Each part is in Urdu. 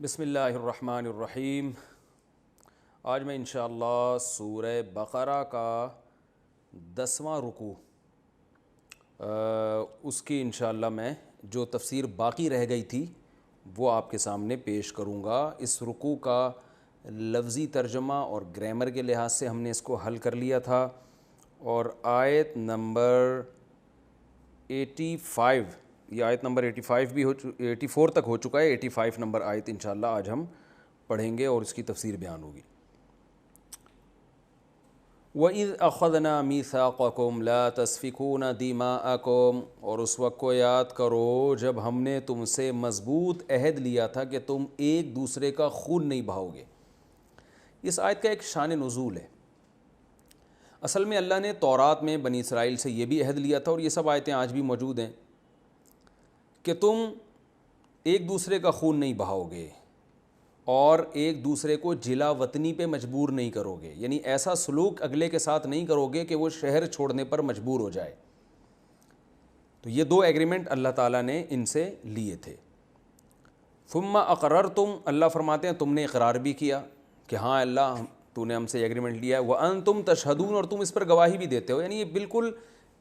بسم اللہ الرحمن الرحیم۔ آج میں انشاءاللہ سورہ بقرہ کا 10واں رکوع اس کی انشاءاللہ میں جو تفسیر باقی رہ گئی تھی وہ آپ کے سامنے پیش کروں گا۔ اس رکوع کا لفظی ترجمہ اور گرامر کے لحاظ سے ہم نے اس کو حل کر لیا تھا، اور آیت نمبر 85 یہ آیت نمبر 85 بھی 84 تک ہو چکا ہے۔ 85 نمبر آیت انشاءاللہ آج ہم پڑھیں گے اور اس کی تفسیر بیان ہوگی۔ وَإِذْ أَخَذْنَا مِيثَاقَكُمْ لَا تَسْفِكُونَ دِمَاءَكُمْ، اور اس وقت کو یاد کرو جب ہم نے تم سے مضبوط عہد لیا تھا کہ تم ایک دوسرے کا خون نہیں بہاؤ گے۔ اس آیت کا ایک شان نزول ہے۔ اصل میں اللہ نے تورات میں بنی اسرائیل سے یہ بھی عہد لیا تھا، اور یہ سب آیتیں آج بھی موجود ہیں، کہ تم ایک دوسرے کا خون نہیں بہاؤ گے اور ایک دوسرے کو جلا وطنی پہ مجبور نہیں کرو گے، یعنی ایسا سلوک اگلے کے ساتھ نہیں کرو گے کہ وہ شہر چھوڑنے پر مجبور ہو جائے۔ تو یہ دو ایگریمنٹ اللہ تعالیٰ نے ان سے لیے تھے۔ ثم اقررتم، اللہ فرماتے ہیں تم نے اقرار بھی کیا کہ ہاں اللہ تو نے ہم سے ایگریمنٹ لیا ہے، وانتم تشہدون، اور تم اس پر گواہی بھی دیتے ہو۔ یعنی یہ بالکل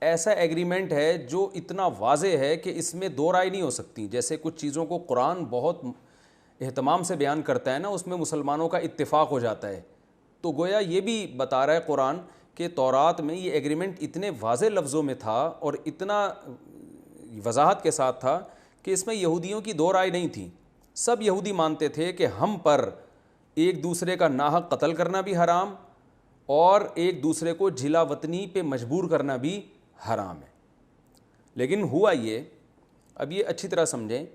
ایسا ایگریمنٹ ہے جو اتنا واضح ہے کہ اس میں دو رائے نہیں ہو سکتی۔ جیسے کچھ چیزوں کو قرآن بہت اہتمام سے بیان کرتا ہے نا، اس میں مسلمانوں کا اتفاق ہو جاتا ہے، تو گویا یہ بھی بتا رہا ہے قرآن کہ تورات میں یہ ایگریمنٹ اتنے واضح لفظوں میں تھا اور اتنا وضاحت کے ساتھ تھا کہ اس میں یہودیوں کی دو رائے نہیں تھی۔ سب یہودی مانتے تھے کہ ہم پر ایک دوسرے کا ناحق قتل کرنا بھی حرام اور ایک دوسرے کو جلا وطنی پہ مجبور کرنا بھی حرام ہے۔ لیکن ہوا یہ، اب یہ اچھی طرح سمجھیں،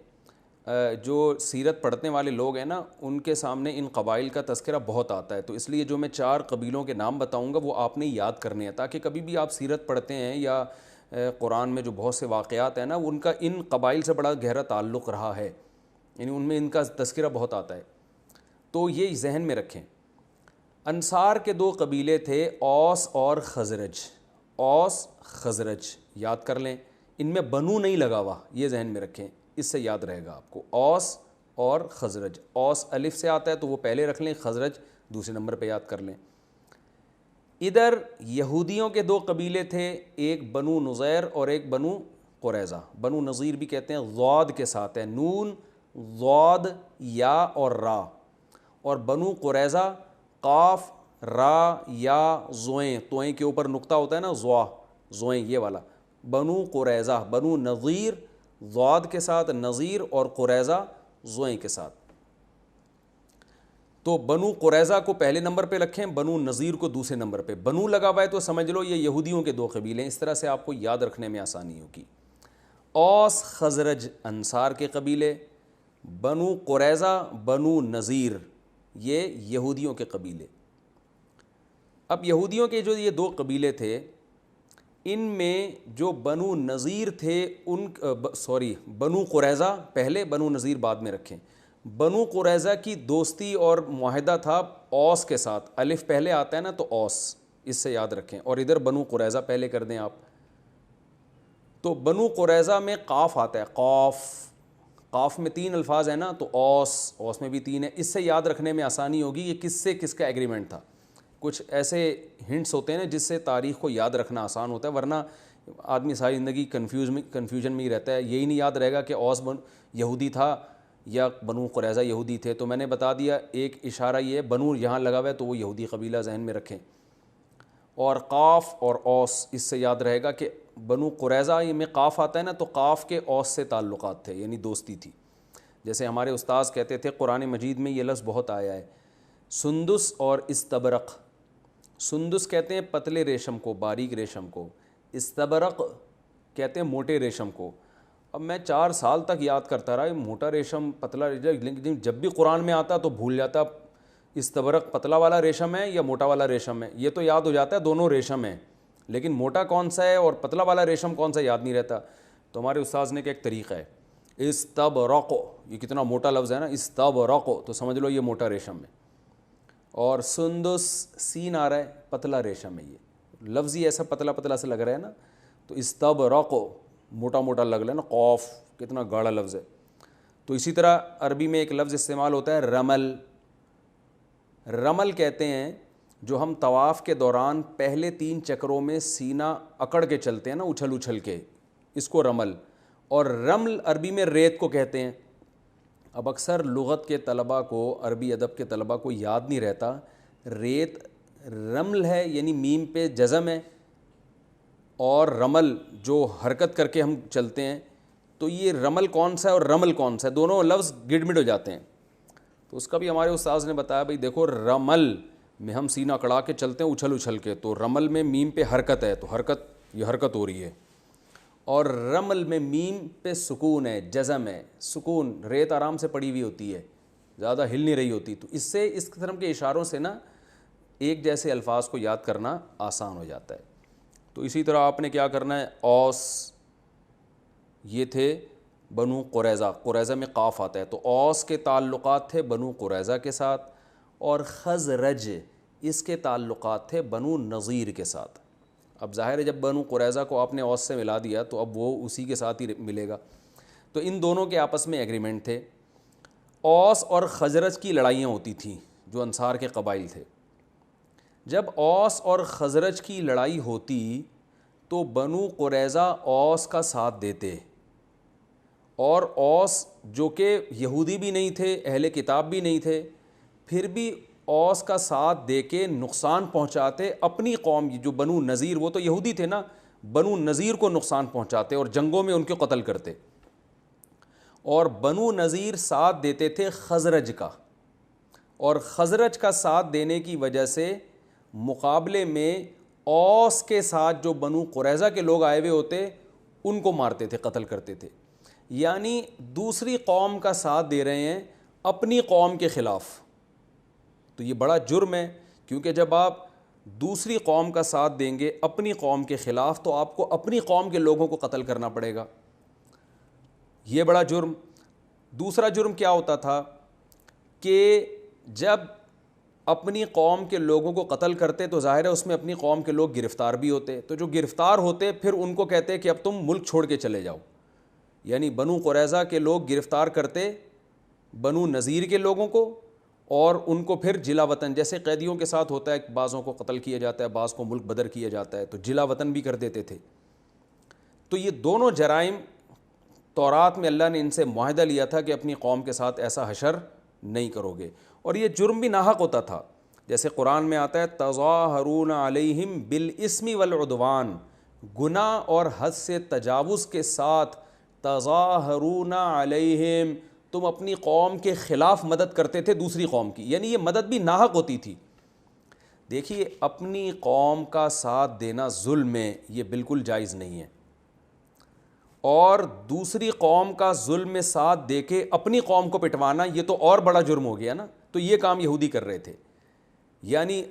جو سیرت پڑھنے والے لوگ ہیں نا ان کے سامنے ان قبائل کا تذکرہ بہت آتا ہے، تو اس لیے جو میں 4 قبیلوں کے نام بتاؤں گا وہ آپ نے یاد کرنے ہیں، تاکہ کبھی بھی آپ سیرت پڑھتے ہیں یا قرآن میں جو بہت سے واقعات ہیں نا ان کا ان قبائل سے بڑا گہرا تعلق رہا ہے، یعنی ان میں ان کا تذکرہ بہت آتا ہے، تو یہ ذہن میں رکھیں۔ انصار کے 2 قبیلے تھے، اوس اور خزرج۔ اوس خزرج یاد کر لیں، ان میں بنو نہیں لگا ہوا، یہ ذہن میں رکھیں، اس سے یاد رہے گا آپ کو۔ اوس اور خزرج، اوس الف سے آتا ہے تو وہ پہلے رکھ لیں، خزرج دوسرے نمبر پہ یاد کر لیں۔ ادھر یہودیوں کے 2 قبیلے تھے، ایک بنو نظیر اور ایک بنو قریظہ۔ بنو نظیر بھی کہتے ہیں، ضاد کے ساتھ ہے، نون ضاد یا اور را، اور بنو قریظہ قاف را یا زوئیں، توئیں کے اوپر نقطہ ہوتا ہے نا، زوا زوئیں یہ والا۔ بنو قریظہ، بنو نظیر ضاد کے ساتھ، نظیر اور قریظہ زوئیں کے ساتھ۔ تو بنو قریظہ کو پہلے نمبر پہ رکھیں، بنو نظیر کو دوسرے نمبر پہ۔ بنو لگا ہوا ہے تو سمجھ لو یہ یہودیوں کے 2 قبیلے ہیں، اس طرح سے آپ کو یاد رکھنے میں آسانی ہوگی۔ اوس خزرج انصار کے قبیلے، بنو قریظہ بنو نظیر یہ یہودیوں کے قبیلے۔ اب یہودیوں کے جو یہ 2 قبیلے تھے، ان میں جو بنو نظیر تھے بنو قریظہ پہلے، بنو نظیر بعد میں رکھیں۔ بنو قریظہ کی دوستی اور معاہدہ تھا اوس کے ساتھ، الف پہلے آتا ہے نا تو اوس، اس سے یاد رکھیں، اور ادھر بنو قریظہ پہلے کر دیں آپ۔ تو بنو قریظہ میں قاف آتا ہے، قاف میں 3 الفاظ ہیں نا، تو اوس میں بھی 3 ہے، اس سے یاد رکھنے میں آسانی ہوگی کہ کس سے کس کا ایگریمنٹ تھا۔ کچھ ایسے ہنٹس ہوتے ہیں جس سے تاریخ کو یاد رکھنا آسان ہوتا ہے، ورنہ آدمی ساری زندگی کنفیوژن میں ہی رہتا ہے، یہی نہیں یاد رہے گا کہ اوس یہودی تھا یا بنو قریظہ یہودی تھے۔ تو میں نے بتا دیا، ایک اشارہ یہ ہے، بنو یہاں لگا ہوا ہے تو وہ یہودی قبیلہ ذہن میں رکھیں، اور قاف اور اوس اس سے یاد رہے گا کہ بنو قریظہ یہ میں قاف آتا ہے نا تو قاف کے اوس سے تعلقات تھے، یعنی دوستی تھی۔ جیسے ہمارے استاذ کہتے تھے قرآن مجید میں یہ لفظ بہت آیا ہے، سندس اور استبرق۔ سندس کہتے ہیں پتلے ریشم کو، باریک ریشم کو، استبرق کہتے ہیں موٹے ریشم کو۔ اب میں 4 سال تک یاد کرتا رہا موٹا ریشم پتلا ریشم، لیکن جب بھی قرآن میں آتا تو بھول جاتا استبرق پتلا والا ریشم ہے یا موٹا والا ریشم ہے، یہ تو یاد ہو جاتا ہے دونوں ریشم ہیں، لیکن موٹا کون سا ہے اور پتلا والا ریشم کون سا یاد نہیں رہتا۔ تو ہمارے استاذ نے کہ ایک طریقہ ہے، استبرق، یہ کتنا موٹا لفظ ہے نا، استبرق، تو سمجھ لو یہ موٹا ریشم ہے، اور سندس سین آ رہا ہے، پتلا ریشم ہے، یہ لفظ ہی ایسا پتلا پتلا سے لگ رہا ہے نا، تو استبرق موٹا موٹا لگ رہا ہے نا، قوف کتنا گاڑا لفظ ہے۔ تو اسی طرح عربی میں ایک لفظ استعمال ہوتا ہے رمل. رمل کہتے ہیں جو ہم طواف کے دوران پہلے 3 چکروں میں سینہ اکڑ کے چلتے ہیں نا, اچھل اچھل کے, اس کو رمل. اور رمل عربی میں ریت کو کہتے ہیں. اب اکثر لغت کے طلباء کو, عربی ادب کے طلباء کو یاد نہیں رہتا ریت رمل ہے یعنی میم پہ جزم ہے, اور رمل جو حرکت کر کے ہم چلتے ہیں, تو یہ رمل کون سا ہے اور رمل کون سا ہے, دونوں لفظ گڑ ہو جاتے ہیں. تو اس کا بھی ہمارے استاذ نے بتایا بھائی دیکھو رمل میں ہم سینہ اکڑا کے چلتے ہیں اچھل اچھل کے, تو رمل میں میم پہ حرکت ہے, تو یہ حرکت ہو رہی ہے. اور رمل میں میم پہ سکون ہے, جزم ہے, سکون, ریت آرام سے پڑی ہوئی ہوتی ہے, زیادہ ہل نہیں رہی ہوتی. تو اس سے اس قسم کے اشاروں سے نا ایک جیسے الفاظ کو یاد کرنا آسان ہو جاتا ہے. تو اسی طرح آپ نے کیا کرنا ہے, اوس یہ تھے بنو قریظہ, قریظہ میں قاف آتا ہے, تو اوس کے تعلقات تھے بنو قریظہ کے ساتھ, اور خزرج اس کے تعلقات تھے بنو نذیر کے ساتھ. اب ظاہر ہے جب بنو قریظہ کو آپ نے اوس سے ملا دیا تو اب وہ اسی کے ساتھ ہی ملے گا. تو ان دونوں کے آپس میں ایگریمنٹ تھے. اوس اور خزرج کی لڑائیاں ہوتی تھیں جو انصار کے قبائل تھے. جب اوس اور خزرج کی لڑائی ہوتی تو بنو قریظہ اوس کا ساتھ دیتے, اور اوس جو کہ یہودی بھی نہیں تھے, اہل کتاب بھی نہیں تھے, پھر بھی اوس کا ساتھ دے کے نقصان پہنچاتے اپنی قوم. جو بنو نذیر, وہ تو یہودی تھے نا, بنو نذیر کو نقصان پہنچاتے اور جنگوں میں ان کو قتل کرتے. اور بنو نذیر ساتھ دیتے تھے خزرج کا, اور خزرج کا ساتھ دینے کی وجہ سے مقابلے میں اوس کے ساتھ جو بنو قریظہ کے لوگ آئے ہوئے ہوتے ان کو مارتے تھے, قتل کرتے تھے. یعنی دوسری قوم کا ساتھ دے رہے ہیں اپنی قوم کے خلاف. تو یہ بڑا جرم ہے, کیونکہ جب آپ دوسری قوم کا ساتھ دیں گے اپنی قوم کے خلاف تو آپ کو اپنی قوم کے لوگوں کو قتل کرنا پڑے گا. یہ بڑا جرم. دوسرا جرم کیا ہوتا تھا کہ جب اپنی قوم کے لوگوں کو قتل کرتے تو ظاہر ہے اس میں اپنی قوم کے لوگ گرفتار بھی ہوتے, تو جو گرفتار ہوتے پھر ان کو کہتے کہ اب تم ملک چھوڑ کے چلے جاؤ. یعنی بنو قریظہ کے لوگ گرفتار کرتے بنو نذیر کے لوگوں کو, اور ان کو پھر جلا وطن, جیسے قیدیوں کے ساتھ ہوتا ہے, بعضوں کو قتل کیا جاتا ہے, بعض کو ملک بدر کیا جاتا ہے, تو جلا وطن بھی کر دیتے تھے. تو یہ دونوں جرائم تورات میں اللہ نے ان سے معاہدہ لیا تھا کہ اپنی قوم کے ساتھ ایسا حشر نہیں کرو گے, اور یہ جرم بھی ناحق ہوتا تھا. جیسے قرآن میں آتا ہے تظاہرون علیہم بالاسم والعدوان, گناہ اور حد سے تجاوز کے ساتھ تظاہرون علیہم, تم اپنی قوم کے خلاف مدد کرتے تھے دوسری قوم کی, یعنی یہ مدد بھی ناحق ہوتی تھی. دیکھیے اپنی قوم کا ساتھ دینا ظلم ہے, یہ بالکل جائز نہیں ہے, اور دوسری قوم کا ظلم میں ساتھ دے کے اپنی قوم کو پٹوانا یہ تو اور بڑا جرم ہو گیا نا. تو یہ کام یہودی کر رہے تھے, یعنی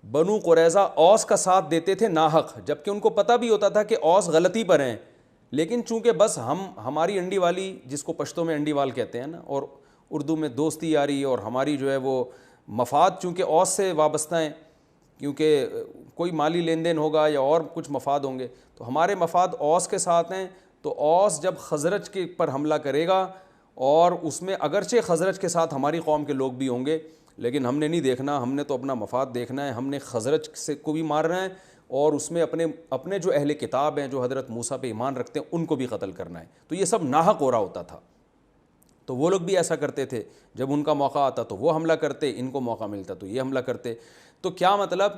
بنو قریظہ اوس کا ساتھ دیتے تھے ناحق, جبکہ ان کو پتہ بھی ہوتا تھا کہ اوس غلطی پر ہیں, لیکن چونکہ بس ہماری انڈی والی, جس کو پشتو میں انڈی وال کہتے ہیں نا, اور اردو میں دوستی یاری, اور ہماری جو ہے وہ مفاد چونکہ اوس سے وابستہ ہیں, کیونکہ کوئی مالی لین دین ہوگا یا اور کچھ مفاد ہوں گے, تو ہمارے مفاد اوس کے ساتھ ہیں. تو اوس جب خزرج کے پر حملہ کرے گا, اور اس میں اگرچہ خزرج کے ساتھ ہماری قوم کے لوگ بھی ہوں گے, لیکن ہم نے نہیں دیکھنا, ہم نے تو اپنا مفاد دیکھنا ہے, ہم نے خزرج سے کو بھی مارنا ہے, اور اس میں اپنے جو اہل کتاب ہیں جو حضرت موسیٰ پہ ایمان رکھتے ہیں ان کو بھی قتل کرنا ہے. تو یہ سب ناحق ہو رہا ہوتا تھا. تو وہ لوگ بھی ایسا کرتے تھے, جب ان کا موقع آتا تو وہ حملہ کرتے, ان کو موقع ملتا تو یہ حملہ کرتے. تو کیا مطلب,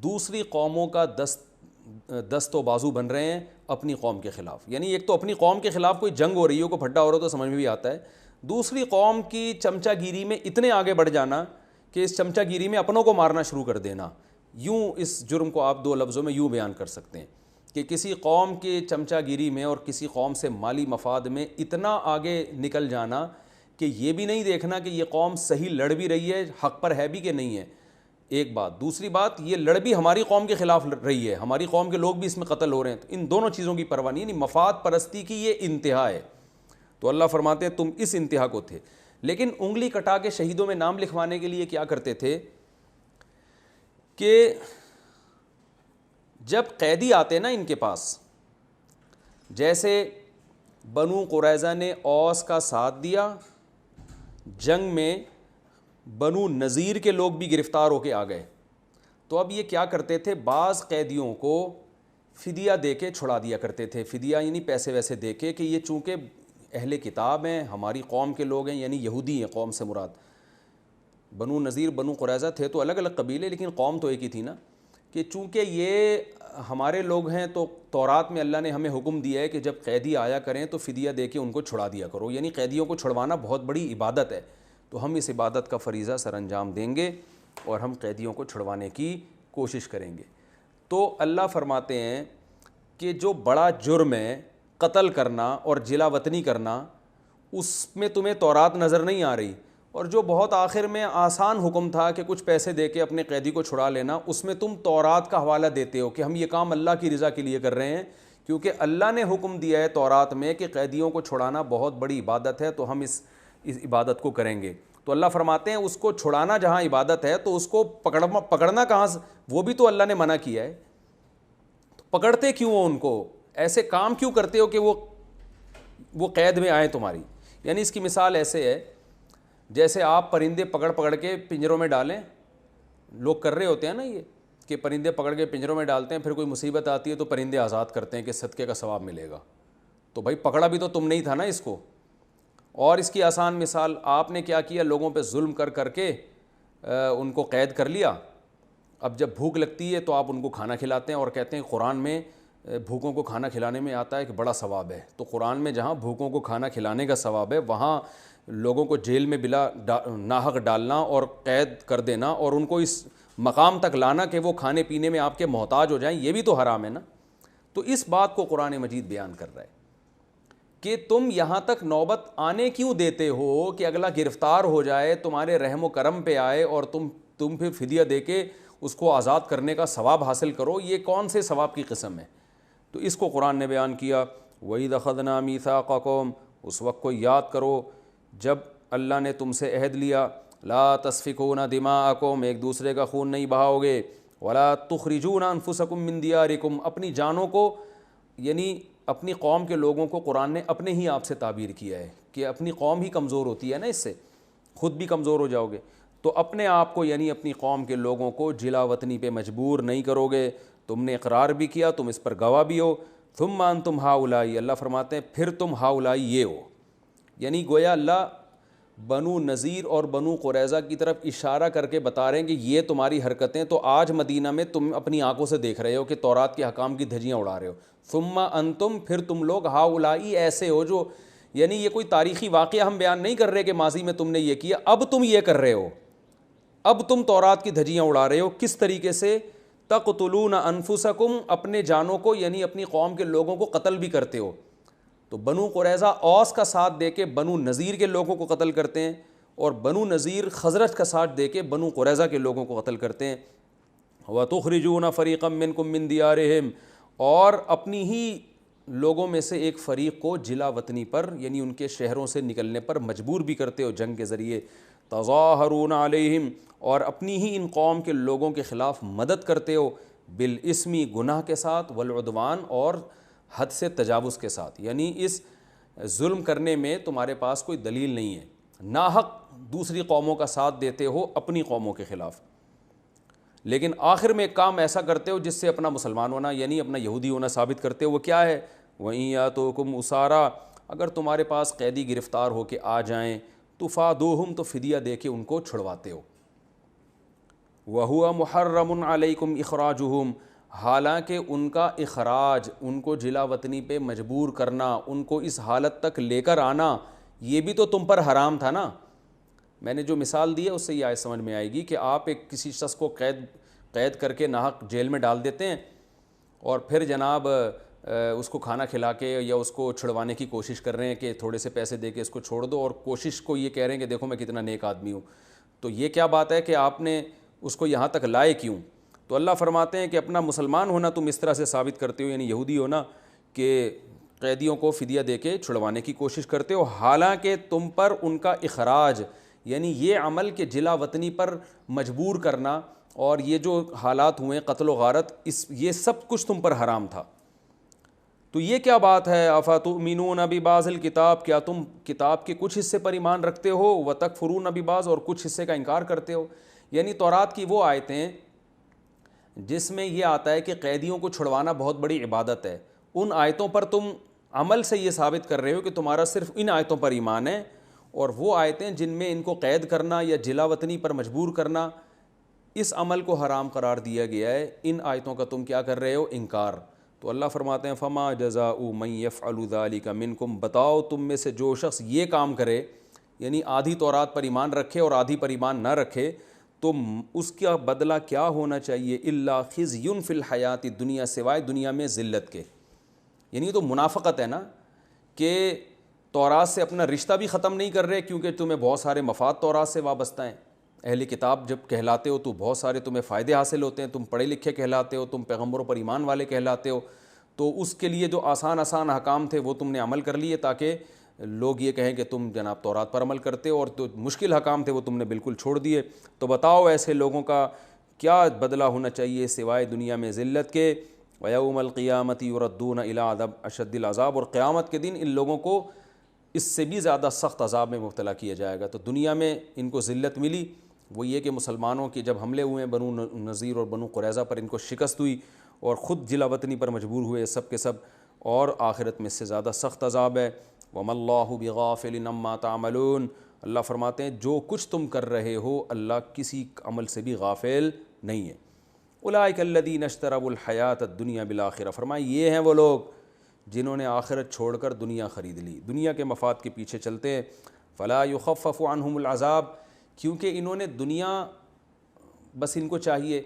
دوسری قوموں کا دست و بازو بن رہے ہیں اپنی قوم کے خلاف. یعنی ایک تو اپنی قوم کے خلاف کوئی جنگ ہو رہی ہو, کوئی پھڈا ہو رہا ہو تو سمجھ میں بھی آتا ہے, دوسری قوم کی چمچہ گیری میں اتنے آگے بڑھ جانا کہ اس چمچہ گیری میں اپنوں کو مارنا شروع کر دینا. یوں اس جرم کو آپ 2 لفظوں میں یوں بیان کر سکتے ہیں کہ کسی قوم کی چمچہ گیری میں اور کسی قوم سے مالی مفاد میں اتنا آگے نکل جانا کہ یہ بھی نہیں دیکھنا کہ یہ قوم صحیح لڑ بھی رہی ہے, حق پر ہے بھی کہ نہیں ہے, ایک بات. دوسری بات, یہ لڑ بھی ہماری قوم کے خلاف رہی ہے, ہماری قوم کے لوگ بھی اس میں قتل ہو رہے ہیں. تو ان دونوں چیزوں کی پرواہ نہیں, یعنی مفاد پرستی کی یہ انتہا ہے. تو اللہ فرماتے ہیں تم اس انتہا کو تھے. لیکن انگلی کٹا کے شہیدوں میں نام لکھوانے کے لیے کیا کرتے تھے کہ جب قیدی آتے نا ان کے پاس, جیسے بنو قریظہ نے اوس کا ساتھ دیا، جنگ میں بنو نذیر کے لوگ بھی گرفتار ہو کے آ گئے. تو اب یہ کیا کرتے تھے، بعض قیدیوں کو فدیہ دے کے چھڑا دیا کرتے تھے. فدیہ یعنی پیسے ویسے دے کے، کہ یہ چونکہ اہل کتاب ہیں، ہماری قوم کے لوگ ہیں، یعنی یہودی ہیں. قوم سے مراد بنو نذیر بنو قریظہ تھے تو الگ الگ قبیلے، لیکن قوم تو ایک ہی تھی نا. کہ چونکہ یہ ہمارے لوگ ہیں تو تورات میں اللہ نے ہمیں حکم دیا ہے کہ جب قیدی آیا کریں تو فدیہ دے کے ان کو چھڑا دیا کرو. یعنی قیدیوں کو چھڑوانا بہت بڑی عبادت ہے، تو ہم اس عبادت کا فریضہ سر انجام دیں گے اور ہم قیدیوں کو چھڑوانے کی کوشش کریں گے. تو اللہ فرماتے ہیں کہ جو بڑا جرم ہے قتل کرنا اور جلا وطنی کرنا، اس میں تمہیں تورات نظر نہیں آ رہی، اور جو بہت آخر میں آسان حکم تھا کہ کچھ پیسے دے کے اپنے قیدی کو چھڑا لینا، اس میں تم تورات کا حوالہ دیتے ہو کہ ہم یہ کام اللہ کی رضا کے لیے کر رہے ہیں، کیونکہ اللہ نے حکم دیا ہے تورات میں کہ قیدیوں کو چھڑانا بہت بڑی عبادت ہے، تو ہم اس عبادت کو کریں گے. تو اللہ فرماتے ہیں اس کو چھڑانا جہاں عبادت ہے تو اس کو پکڑنا کہاں سے، وہ بھی تو اللہ نے منع کیا ہے. تو پکڑتے کیوں ہو ان کو، ایسے کام کیوں کرتے ہو کہ وہ قید میں آئے تمہاری. یعنی اس کی مثال ایسے ہے جیسے آپ پرندے پکڑ پکڑ کے پنجروں میں ڈالیں. لوگ کر رہے ہوتے ہیں نا یہ، کہ پرندے پکڑ کے پنجروں میں ڈالتے ہیں، پھر کوئی مصیبت آتی ہے تو پرندے آزاد کرتے ہیں کہ صدقے کا ثواب ملے گا. تو بھائی پکڑا بھی تو تم نہیں تھا نا اس کو. اور اس کی آسان مثال، آپ نے کیا کیا، لوگوں پہ ظلم کر کر کے ان کو قید کر لیا. اب جب بھوک لگتی ہے تو آپ ان کو کھانا کھلاتے ہیں، اور کہتے ہیں قرآن میں بھوکوں کو کھانا کھلانے میں آتا ہے کہ بڑا ثواب ہے. تو قرآن میں جہاں بھوکوں کو کھانا کھلانے کا ثواب ہے، وہاں لوگوں کو جیل میں بلا ناحق ڈالنا اور قید کر دینا اور ان کو اس مقام تک لانا کہ وہ کھانے پینے میں آپ کے محتاج ہو جائیں، یہ بھی تو حرام ہے نا. تو اس بات کو قرآن مجید بیان کر رہا ہے کہ تم یہاں تک نوبت آنے کیوں دیتے ہو کہ اگلا گرفتار ہو جائے، تمہارے رحم و کرم پہ آئے اور تم پھر فدیہ دے کے اس کو آزاد کرنے کا ثواب حاصل کرو. یہ کون سے ثواب کی قسم ہے؟ تو اس کو قرآن نے بیان کیا. وَإِذْ أَخَذْنَا مِيثَاقَكُمْ، اس وقت کو یاد کرو جب اللہ نے تم سے عہد لیا، لا تسفکون دماءکم، ایک دوسرے کا خون نہیں بہاؤ گے، ولا تخرجون انفسکم من دیارکم، اپنی جانوں کو، یعنی اپنی قوم کے لوگوں کو قرآن نے اپنے ہی آپ سے تعبیر کیا ہے کہ اپنی قوم ہی کمزور ہوتی ہے نا، اس سے خود بھی کمزور ہو جاؤ گے. تو اپنے آپ کو یعنی اپنی قوم کے لوگوں کو جلا وطنی پہ مجبور نہیں کرو گے. تم نے اقرار بھی کیا، تم اس پر گواہ بھی ہو. ثم انتم ہؤلاء، اللہ فرماتے ہیں پھر تم ہؤلاء یہ ہو. یعنی گویا اللہ بنو نذیر اور بنو قریظہ کی طرف اشارہ کر کے بتا رہے ہیں کہ یہ تمہاری حرکتیں تو آج مدینہ میں تم اپنی آنکھوں سے دیکھ رہے ہو کہ تورات کے حکام کی دھجیاں اڑا رہے ہو. ثم انتم، پھر تم لوگ ہؤلاء ایسے ہو جو، یعنی یہ کوئی تاریخی واقعہ ہم بیان نہیں کر رہے کہ ماضی میں تم نے یہ کیا، اب تم یہ کر رہے ہو، اب تم تورات کی دھجیاں اڑا رہے ہو. کس طریقے سے؟ تقتلون انفسکم، اپنے جانوں کو یعنی اپنی قوم کے لوگوں کو قتل بھی کرتے ہو. تو بنو قریظہ اوس کا ساتھ دے کے بنو نذیر کے لوگوں کو قتل کرتے ہیں، اور بنو نذیر خزرج کا ساتھ دے کے بنو قریظہ کے لوگوں کو قتل کرتے ہیں. وَتُخْرِجُونَ فَرِيقًا مِّنْكُم مِّن دِيَارِهِمْ، اور اپنی ہی لوگوں میں سے ایک فریق کو جلا وطنی پر یعنی ان کے شہروں سے نکلنے پر مجبور بھی کرتے ہو جنگ کے ذریعے. تظاہرون علیہم، اور اپنی ہی ان قوم کے لوگوں کے خلاف مدد کرتے ہو، بالاسم، گناہ کے ساتھ، والعدوان، اور حد سے تجاوز کے ساتھ. یعنی اس ظلم کرنے میں تمہارے پاس کوئی دلیل نہیں ہے، ناحق دوسری قوموں کا ساتھ دیتے ہو اپنی قوموں کے خلاف، لیکن آخر میں ایک کام ایسا کرتے ہو جس سے اپنا مسلمان ہونا یعنی اپنا یہودی ہونا ثابت کرتے ہو. وہ کیا ہے؟ وَإِن يَأْتُوكُمْ أُسَارَىٰ، اگر تمہارے پاس قیدی گرفتار ہو کے آ جائیں، تُفَادُوهُمْ، تو فدیہ دے کے ان کو چھڑواتے ہو. وَهُوَ مُحَرَّمٌ عَلَيْكُمْ إِخْرَاجُهُمْ، حالانکہ ان کا اخراج، ان کو جلا وطنی پہ مجبور کرنا، ان کو اس حالت تک لے کر آنا، یہ بھی تو تم پر حرام تھا نا. میں نے جو مثال دی ہے اس سے یہ آیت سمجھ میں آئے گی کہ آپ ایک کسی شخص کو قید کر کے ناحق جیل میں ڈال دیتے ہیں، اور پھر جناب اس کو کھانا کھلا کے یا اس کو چھڑوانے کی کوشش کر رہے ہیں کہ تھوڑے سے پیسے دے کے اس کو چھوڑ دو، اور کوشش کو یہ کہہ رہے ہیں کہ دیکھو میں کتنا نیک آدمی ہوں. تو یہ کیا بات ہے کہ آپ نے اس کو یہاں تک لائے کیوں؟ تو اللہ فرماتے ہیں کہ اپنا مسلمان ہونا تم اس طرح سے ثابت کرتے ہو، یعنی یہودی ہونا، کہ قیدیوں کو فدیہ دے کے چھڑوانے کی کوشش کرتے ہو، حالانکہ تم پر ان کا اخراج یعنی یہ عمل کہ جلا وطنی پر مجبور کرنا اور یہ جو حالات ہوئے قتل و غارت، یہ سب کچھ تم پر حرام تھا. تو یہ کیا بات ہے، افتؤمنون ببعض الکتاب، کیا تم کتاب کے کچھ حصے پر ایمان رکھتے ہو، وتکفرون ببعض، اور کچھ حصے کا انکار کرتے ہو. یعنی تورات کی وہ آیتیں جس میں یہ آتا ہے کہ قیدیوں کو چھڑوانا بہت بڑی عبادت ہے، ان آیتوں پر تم عمل سے یہ ثابت کر رہے ہو کہ تمہارا صرف ان آیتوں پر ایمان ہے، اور وہ آیتیں جن میں ان کو قید کرنا یا جلا وطنی پر مجبور کرنا، اس عمل کو حرام قرار دیا گیا ہے، ان آیتوں کا تم کیا کر رہے ہو، انکار. تو اللہ فرماتے ہیں فما جزاء من یفعل ذلک منکم، بتاؤ تم میں سے جو شخص یہ کام کرے، یعنی آدھی تورات پر ایمان رکھے اور آدھی پر ایمان نہ رکھے، تو اس کا بدلہ کیا ہونا چاہیے، الا خزی فی الحیات الدنیا، سوائے دنیا میں ذلت کے. یعنی یہ تو منافقت ہے نا، کہ تورات سے اپنا رشتہ بھی ختم نہیں کر رہے کیونکہ تمہیں بہت سارے مفاد تورات سے وابستہ ہیں. اہل کتاب جب کہلاتے ہو تو بہت سارے تمہیں فائدے حاصل ہوتے ہیں، تم پڑھے لکھے کہلاتے ہو، تم پیغمبروں پر ایمان والے کہلاتے ہو، تو اس کے لیے جو آسان احکام تھے وہ تم نے عمل کر لیے تاکہ لوگ یہ کہیں کہ تم جناب تورات پر عمل کرتے ہو، اور تو مشکل احکام تھے وہ تم نے بالکل چھوڑ دیے. تو بتاؤ ایسے لوگوں کا کیا بدلہ ہونا چاہیے سوائے دنیا میں ذلت کے. وَيَوْمَ الْقِيَامَةِ يُرَدُّونَ إِلَىٰ عَذَابٍ أَشَدِّ الْعَذَابِ، اور قیامت کے دن ان لوگوں کو اس سے بھی زیادہ سخت عذاب میں مبتلا کیا جائے گا. تو دنیا میں ان کو ذلت ملی، وہ یہ کہ مسلمانوں کے جب حملے ہوئے بنو نذیر اور بنو قریظہ پر ان کو شکست ہوئی اور خود جلا وطنی پر مجبور ہوئے سب کے سب، اور آخرت میں اس سے زیادہ سخت عذاب ہے. وَمَا اللَّهُ بِغَافِلٍ عَمَّا تَعْمَلُونَ، اللہ فرماتے ہیں جو کچھ تم کر رہے ہو اللہ کسی عمل سے بھی غافل نہیں ہے. اولئک الذین اشتروا الحیاۃ الدنیا بالآخرہ، فرمایا یہ ہیں وہ لوگ جنہوں نے آخرت چھوڑ کر دنیا خرید لی، دنیا کے مفاد کے پیچھے چلتے ہیں. فلا یخفف عنہم العذاب، کیونکہ انہوں نے دنیا بس ان کو چاہیے،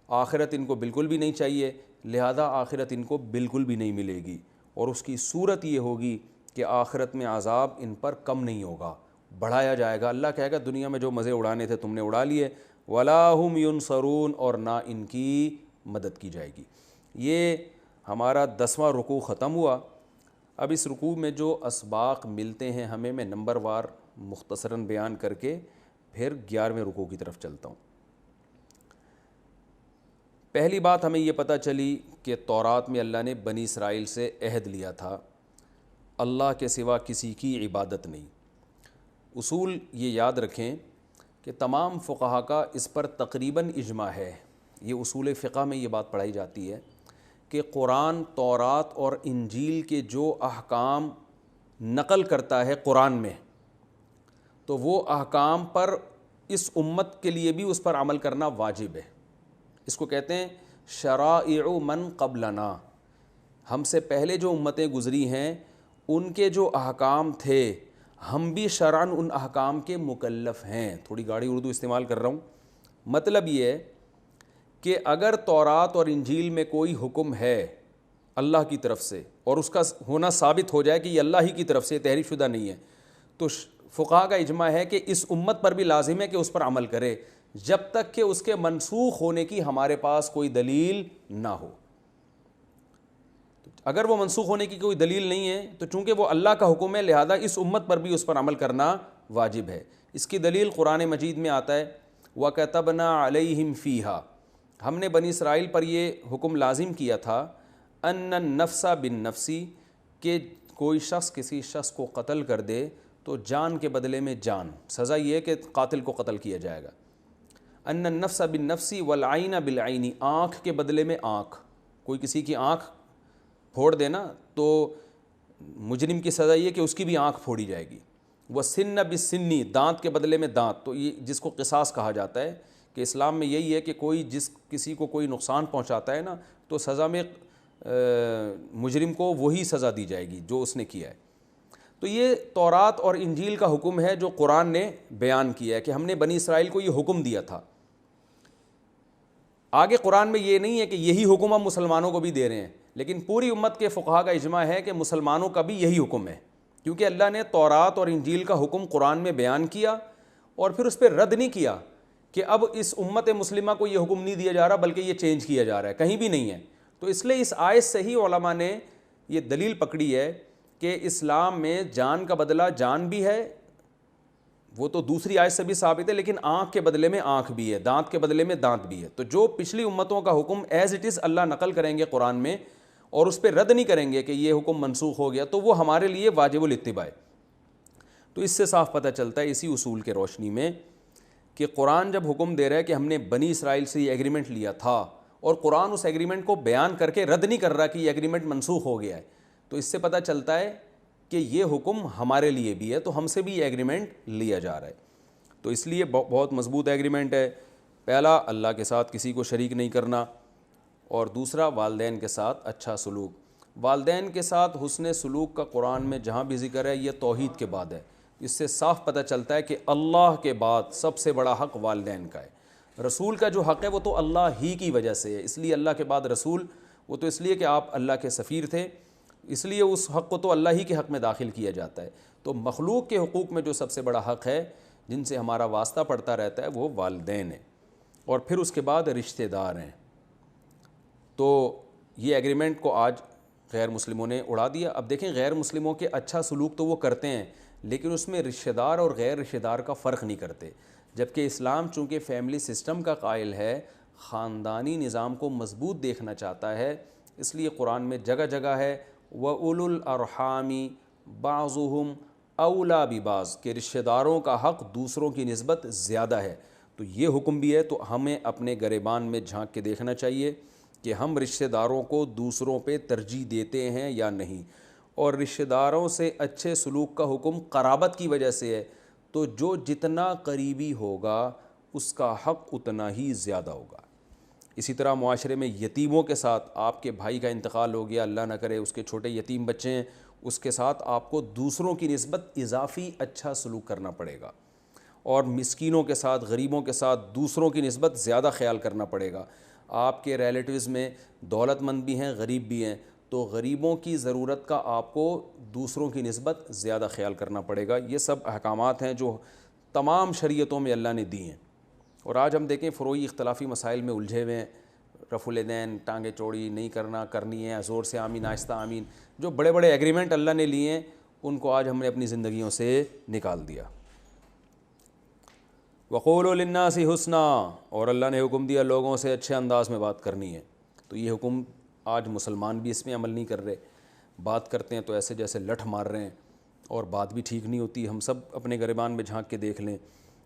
آخرت ان کو بالکل بھی نہیں چاہیے، لہذا آخرت ان کو بالکل بھی نہیں ملے گی، اور اس کی صورت یہ ہوگی کہ آخرت میں عذاب ان پر کم نہیں ہوگا، بڑھایا جائے گا. اللہ کہے گا دنیا میں جو مزے اڑانے تھے تم نے اڑا لیے، ولا ہم ینصرون، اور نہ ان کی مدد کی جائے گی. یہ ہمارا 10واں رکوع ختم ہوا. اب اس رکوع میں جو اسباق ملتے ہیں ہمیں، میں نمبر وار مختصراً بیان کر کے پھر 11ویں رکوع کی طرف چلتا ہوں. پہلی بات ہمیں یہ پتہ چلی کہ تورات میں اللہ نے بنی اسرائیل سے عہد لیا تھا اللہ کے سوا کسی کی عبادت نہیں. اصول یہ یاد رکھیں کہ تمام فقہا کا اس پر تقریباً اجماع ہے. یہ اصول فقہ میں یہ بات پڑھائی جاتی ہے کہ قرآن تورات اور انجیل کے جو احکام نقل کرتا ہے قرآن میں، تو وہ احکام پر اس امت کے لیے بھی اس پر عمل کرنا واجب ہے. اس کو کہتے ہیں شرائع من قبلنا، ہم سے پہلے جو امتیں گزری ہیں ان کے جو احکام تھے ہم بھی شرعاً ان احکام کے مکلف ہیں. تھوڑی گاڑی اردو استعمال کر رہا ہوں. مطلب یہ ہے کہ اگر تورات اور انجیل میں کوئی حکم ہے اللہ کی طرف سے اور اس کا ہونا ثابت ہو جائے کہ یہ اللہ ہی کی طرف سے تحریف شدہ نہیں ہے، تو فقہا کا اجماع ہے کہ اس امت پر بھی لازم ہے کہ اس پر عمل کرے جب تک کہ اس کے منسوخ ہونے کی ہمارے پاس کوئی دلیل نہ ہو. اگر وہ منسوخ ہونے کی کوئی دلیل نہیں ہے تو چونکہ وہ اللہ کا حکم ہے لہذا اس امت پر بھی اس پر عمل کرنا واجب ہے. اس کی دلیل قرآن مجید میں آتا ہے وَكَتَبْنَا عَلَيْهِمْ فِيهَا، ہم نے بنی اسرائیل پر یہ حکم لازم کیا تھا ان النفس بالنفس، کہ کوئی شخص کسی شخص کو قتل کر دے تو جان کے بدلے میں جان، سزا یہ ہے کہ قاتل کو قتل کیا جائے گا. ان النفس بالنفس والعین بالعین، آنکھ کے بدلے میں آنکھ، کوئی کسی کی آنکھ پھوڑ دینا تو مجرم کی سزا یہ کہ اس کی بھی آنکھ پھوڑی جائے گی. وَالسِّنَّ بِالسِّنِّ، دانت کے بدلے میں دانت، تو یہ جس کو قصاص کہا جاتا ہے کہ اسلام میں یہی ہے کہ کوئی کسی کو کوئی نقصان پہنچاتا ہے نا تو سزا میں مجرم کو وہی سزا دی جائے گی جو اس نے کیا ہے. تو یہ تورات اور انجیل کا حکم ہے جو قرآن نے بیان کیا ہے کہ ہم نے بنی اسرائیل کو یہ حکم دیا تھا. آگے قرآن میں یہ نہیں ہے کہ یہی حکم ہم مسلمانوں کو بھی دے رہے ہیں، لیکن پوری امت کے فقہا کا اجماع ہے کہ مسلمانوں کا بھی یہی حکم ہے، کیونکہ اللہ نے تورات اور انجیل کا حکم قرآن میں بیان کیا اور پھر اس پہ رد نہیں کیا کہ اب اس امت مسلمہ کو یہ حکم نہیں دیا جا رہا بلکہ یہ چینج کیا جا رہا ہے، کہیں بھی نہیں ہے. تو اس لیے اس آیت سے ہی علماء نے یہ دلیل پکڑی ہے کہ اسلام میں جان کا بدلہ جان بھی ہے، وہ تو دوسری آیت سے بھی ثابت ہے، لیکن آنکھ کے بدلے میں آنکھ بھی ہے، دانت کے بدلے میں دانت بھی ہے. تو جو پچھلی امتوں کا حکم ایز اٹ از اللہ نقل کریں گے قرآن میں، اور اس پہ رد نہیں کریں گے کہ یہ حکم منسوخ ہو گیا, تو وہ ہمارے لیے واجب الاتباع ہے. تو اس سے صاف پتہ چلتا ہے اسی اصول کے روشنی میں کہ قرآن جب حکم دے رہا ہے کہ ہم نے بنی اسرائیل سے یہ ایگریمنٹ لیا تھا, اور قرآن اس ایگریمنٹ کو بیان کر کے رد نہیں کر رہا کہ یہ ایگریمنٹ منسوخ ہو گیا ہے, تو اس سے پتہ چلتا ہے کہ یہ حکم ہمارے لیے بھی ہے, تو ہم سے بھی یہ ایگریمنٹ لیا جا رہا ہے. تو اس لیے بہت مضبوط ایگریمنٹ ہے. پہلا, اللہ کے ساتھ کسی کو شریک نہیں کرنا, اور دوسرا والدین کے ساتھ اچھا سلوک. والدین کے ساتھ حسن سلوک کا قرآن میں جہاں بھی ذکر ہے یہ توحید کے بعد ہے. اس سے صاف پتہ چلتا ہے کہ اللہ کے بعد سب سے بڑا حق والدین کا ہے. رسول کا جو حق ہے وہ تو اللہ ہی کی وجہ سے ہے, اس لیے اللہ کے بعد رسول, وہ تو اس لیے کہ آپ اللہ کے سفیر تھے, اس لیے اس حق کو تو اللہ ہی کے حق میں داخل کیا جاتا ہے. تو مخلوق کے حقوق میں جو سب سے بڑا حق ہے جن سے ہمارا واسطہ پڑتا رہتا ہے وہ والدین ہیں, اور پھر اس کے بعد رشتہ دار ہیں. تو یہ ایگریمنٹ کو آج غیر مسلموں نے اڑا دیا. اب دیکھیں, غیر مسلموں کے اچھا سلوک تو وہ کرتے ہیں, لیکن اس میں رشتہ دار اور غیر رشتہ دار کا فرق نہیں کرتے. جبکہ اسلام چونکہ فیملی سسٹم کا قائل ہے, خاندانی نظام کو مضبوط دیکھنا چاہتا ہے, اس لیے قرآن میں جگہ جگہ ہے وَأُولُو الْأَرْحَامِ بَعْضُهُمْ أَوْلَىٰ بِبَعْضٍ, کہ رشتہ داروں کا حق دوسروں کی نسبت زیادہ ہے. تو یہ حکم بھی ہے, تو ہمیں اپنے گریبان میں جھانک کے دیکھنا چاہیے کہ ہم رشتہ داروں کو دوسروں پہ ترجیح دیتے ہیں یا نہیں. اور رشتہ داروں سے اچھے سلوک کا حکم قرابت کی وجہ سے ہے, تو جو جتنا قریبی ہوگا اس کا حق اتنا ہی زیادہ ہوگا. اسی طرح معاشرے میں یتیموں کے ساتھ, آپ کے بھائی کا انتقال ہو گیا, اللہ نہ کرے اس کے چھوٹے یتیم بچے ہیں, اس کے ساتھ آپ کو دوسروں کی نسبت اضافی اچھا سلوک کرنا پڑے گا. اور مسکینوں کے ساتھ, غریبوں کے ساتھ دوسروں کی نسبت زیادہ خیال کرنا پڑے گا. آپ کے ریلیٹیوز میں دولت مند بھی ہیں, غریب بھی ہیں, تو غریبوں کی ضرورت کا آپ کو دوسروں کی نسبت زیادہ خیال کرنا پڑے گا. یہ سب احکامات ہیں جو تمام شریعتوں میں اللہ نے دی ہیں. اور آج ہم دیکھیں فروعی اختلافی مسائل میں الجھے ہوئے ہیں, رفع الیدین, ٹانگیں چوڑی نہیں کرنا, کرنی ہے, زور سے آمین, آہستہ آمین, جو بڑے بڑے ایگریمنٹ اللہ نے لیے ہیں ان کو آج ہم نے اپنی زندگیوں سے نکال دیا. وَقُولُوا لِلنَّاسِ حُسْنًا, اور اللہ نے حکم دیا لوگوں سے اچھے انداز میں بات کرنی ہے. تو یہ حکم آج مسلمان بھی اس میں عمل نہیں کر رہے, بات کرتے ہیں تو ایسے جیسے لٹھ مار رہے ہیں, اور بات بھی ٹھیک نہیں ہوتی. ہم سب اپنے گریبان میں جھانک کے دیکھ لیں.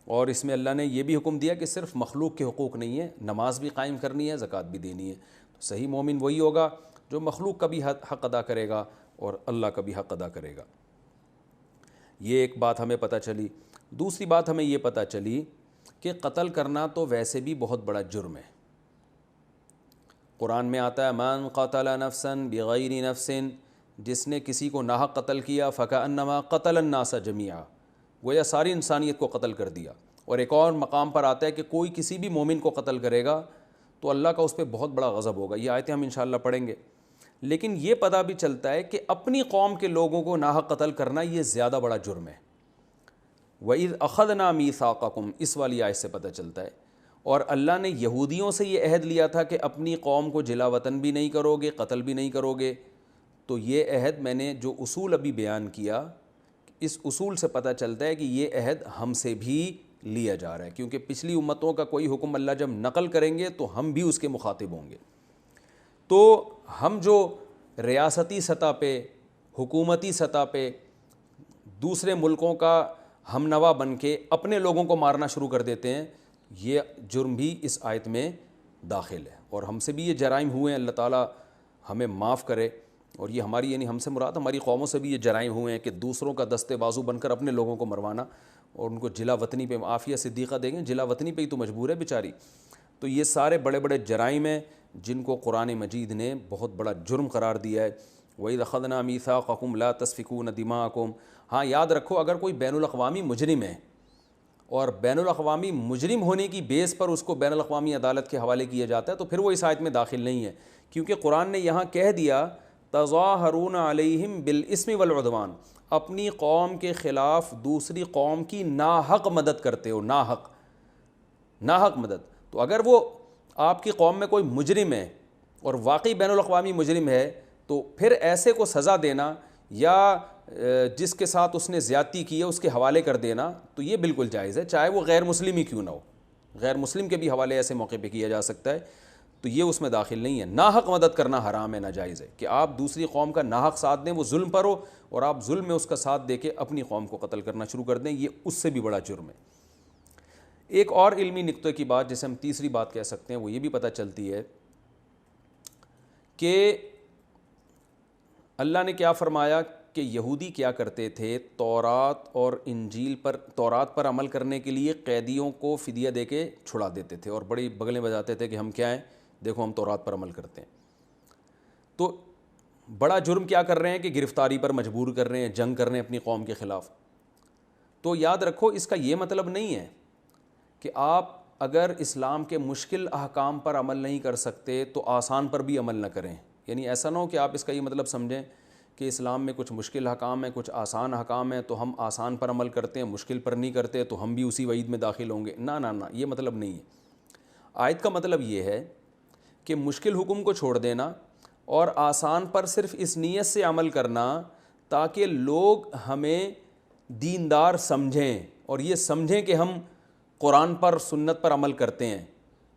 اور اس میں اللہ نے یہ بھی حکم دیا کہ صرف مخلوق کے حقوق نہیں ہے, نماز بھی قائم کرنی ہے, زکوٰۃ بھی دینی ہے. تو صحیح مومن وہی ہوگا جو مخلوق کا بھی حق ادا کرے گا اور اللہ کا بھی حق ادا کرے گا. یہ ایک بات ہمیں پتہ چلی. دوسری بات ہمیں یہ پتہ چلی کہ قتل کرنا تو ویسے بھی بہت بڑا جرم ہے. قرآن میں آتا ہے من قتل نفسا بغیر نفس, جس نے کسی کو ناحق قتل کیا فکأنما قتل الناس جميعا, گویا ساری انسانیت کو قتل کر دیا. اور ایک اور مقام پر آتا ہے کہ کوئی کسی بھی مومن کو قتل کرے گا تو اللہ کا اس پہ بہت بڑا غضب ہوگا. یہ آیتیں ہم انشاءاللہ پڑھیں گے. لیکن یہ پتہ بھی چلتا ہے کہ اپنی قوم کے لوگوں کو ناحق قتل کرنا یہ زیادہ بڑا جرم ہے. وَإِذْ أَخَذْنَا مِيثَاقَكُمْ, اس والی آیت سے پتہ چلتا ہے. اور اللہ نے یہودیوں سے یہ عہد لیا تھا کہ اپنی قوم کو جلا وطن بھی نہیں کرو گے, قتل بھی نہیں کرو گے. تو یہ عہد میں نے جو اصول ابھی بیان کیا, اس اصول سے پتہ چلتا ہے کہ یہ عہد ہم سے بھی لیا جا رہا ہے, کیونکہ پچھلی امتوں کا کوئی حکم اللہ جب نقل کریں گے تو ہم بھی اس کے مخاطب ہوں گے. تو ہم جو ریاستی سطح پہ, حکومتی سطح پہ دوسرے ملکوں کا ہم نوا بن کے اپنے لوگوں کو مارنا شروع کر دیتے ہیں, یہ جرم بھی اس آیت میں داخل ہے. اور ہم سے بھی یہ جرائم ہوئے ہیں, اللہ تعالیٰ ہمیں معاف کرے. اور یہ ہماری یعنی ہم سے مراد ہماری قوموں سے بھی یہ جرائم ہوئے ہیں کہ دوسروں کا دستے بازو بن کر اپنے لوگوں کو مروانا اور ان کو جلا وطنی پہ. عافیہ صدیقہ دیکھیں, جلا وطنی پہ ہی تو مجبور ہے بیچاری. تو یہ سارے بڑے بڑے جرائم ہیں جن کو قرآن مجید نے بہت بڑا جرم قرار دیا ہے. وَإِذْ أَخَذْنَا مِيثَاقَكُمْ لَا تَسْفِكُونَ دِمَاءَكُمْ. ہاں یاد رکھو, اگر کوئی بین الاقوامی مجرم ہے اور بین الاقوامی مجرم ہونے کی بیس پر اس کو بین الاقوامی عدالت کے حوالے کیا جاتا ہے تو پھر وہ اس آیت میں داخل نہیں ہے, کیونکہ قرآن نے یہاں کہہ دیا تظاہرون علیہم بالاسم والعدوان, اپنی قوم کے خلاف دوسری قوم کی ناحق مدد کرتے ہو, ناحق مدد. تو اگر وہ آپ کی قوم میں کوئی مجرم ہے اور واقعی بین الاقوامی مجرم ہے تو پھر ایسے کو سزا دینا یا جس کے ساتھ اس نے زیادتی کی ہے اس کے حوالے کر دینا تو یہ بالکل جائز ہے, چاہے وہ غیر مسلم ہی کیوں نہ ہو. غیر مسلم کے بھی حوالے ایسے موقع پہ کیا جا سکتا ہے. تو یہ اس میں داخل نہیں ہے. ناحق مدد کرنا حرام ہے, ناجائز ہے کہ آپ دوسری قوم کا ناحق ساتھ دیں, وہ ظلم پر ہو اور آپ ظلم میں اس کا ساتھ دے کے اپنی قوم کو قتل کرنا شروع کر دیں, یہ اس سے بھی بڑا جرم ہے. ایک اور علمی نقطے کی بات جسے ہم تیسری بات کہہ سکتے ہیں وہ یہ بھی پتہ چلتی ہے کہ اللہ نے کیا فرمایا کہ یہودی کیا کرتے تھے, تورات اور انجیل پر, تورات پر عمل کرنے کے لیے قیدیوں کو فدیہ دے کے چھڑا دیتے تھے اور بڑی بغلیں بجاتے تھے کہ ہم کیا ہیں, دیکھو ہم تورات پر عمل کرتے ہیں. تو بڑا جرم کیا کر رہے ہیں کہ گرفتاری پر مجبور کر رہے ہیں, جنگ کر رہے ہیں اپنی قوم کے خلاف. تو یاد رکھو اس کا یہ مطلب نہیں ہے کہ آپ اگر اسلام کے مشکل احکام پر عمل نہیں کر سکتے تو آسان پر بھی عمل نہ کریں. یعنی ایسا نہ ہو کہ آپ اس کا یہ مطلب سمجھیں کہ اسلام میں کچھ مشکل احکام ہیں, کچھ آسان احکام ہیں, تو ہم آسان پر عمل کرتے ہیں, مشکل پر نہیں کرتے تو ہم بھی اسی وعید میں داخل ہوں گے. نہ نہ, یہ مطلب نہیں ہے. آیت کا مطلب یہ ہے کہ مشکل حکم کو چھوڑ دینا اور آسان پر صرف اس نیت سے عمل کرنا تاکہ لوگ ہمیں دیندار سمجھیں اور یہ سمجھیں کہ ہم قرآن پر سنت پر عمل کرتے ہیں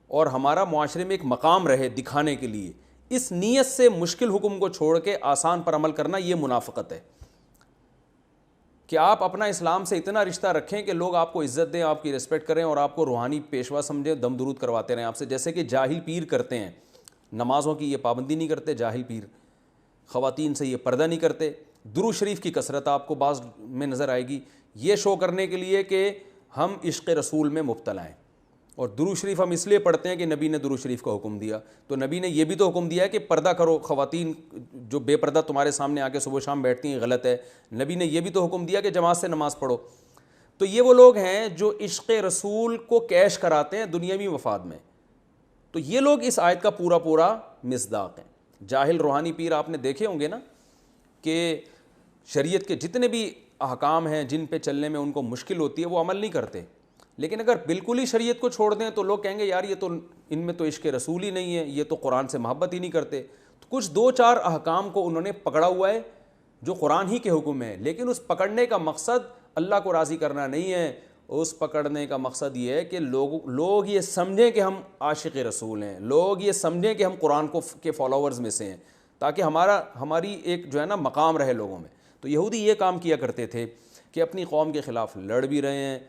اور ہمارا معاشرے میں ایک مقام رہے دکھانے کے لیے. اس نیت سے مشکل حکم کو چھوڑ کے آسان پر عمل کرنا یہ منافقت ہے کہ آپ اپنا اسلام سے اتنا رشتہ رکھیں کہ لوگ آپ کو عزت دیں, آپ کی ریسپیکٹ کریں اور آپ کو روحانی پیشوا سمجھیں, دم درود کرواتے رہیں آپ سے, جیسے کہ جاہل پیر کرتے ہیں. نمازوں کی یہ پابندی نہیں کرتے جاہل پیر, خواتین سے یہ پردہ نہیں کرتے, درود شریف کی کثرت آپ کو بعض میں نظر آئے گی, یہ شو کرنے کے لیے کہ ہم عشق رسول میں مبتلا ہیں. اور درود شریف ہم اس لیے پڑھتے ہیں کہ نبی نے درود شریف کا حکم دیا, تو نبی نے یہ بھی تو حکم دیا ہے کہ پردہ کرو. خواتین جو بے پردہ تمہارے سامنے آ کے صبح شام بیٹھتی ہیں غلط ہے, نبی نے یہ بھی تو حکم دیا کہ جماعت سے نماز پڑھو. تو یہ وہ لوگ ہیں جو عشق رسول کو کیش کراتے ہیں دنیاوی مفاد میں, تو یہ لوگ اس آیت کا پورا پورا مصداق ہیں. جاہل روحانی پیر آپ نے دیکھے ہوں گے نا کہ شریعت کے جتنے بھی احکام ہیں جن پہ چلنے میں ان کو مشکل ہوتی ہے وہ عمل نہیں کرتے, لیکن اگر بالکل ہی شریعت کو چھوڑ دیں تو لوگ کہیں گے یار یہ تو ان میں تو عشق رسول ہی نہیں ہے, یہ تو قرآن سے محبت ہی نہیں کرتے. تو کچھ دو چار احکام کو انہوں نے پکڑا ہوا ہے جو قرآن ہی کے حکم ہے, لیکن اس پکڑنے کا مقصد اللہ کو راضی کرنا نہیں ہے. اس پکڑنے کا مقصد یہ ہے کہ لوگ یہ سمجھیں کہ ہم عاشق رسول ہیں, لوگ یہ سمجھیں کہ ہم قرآن کے فالوورز میں سے ہیں, تاکہ ہماری ایک جو ہے نا مقام رہے لوگوں میں. تو یہودی یہ کام کیا کرتے تھے کہ اپنی قوم کے خلاف لڑ بھی رہے ہیں,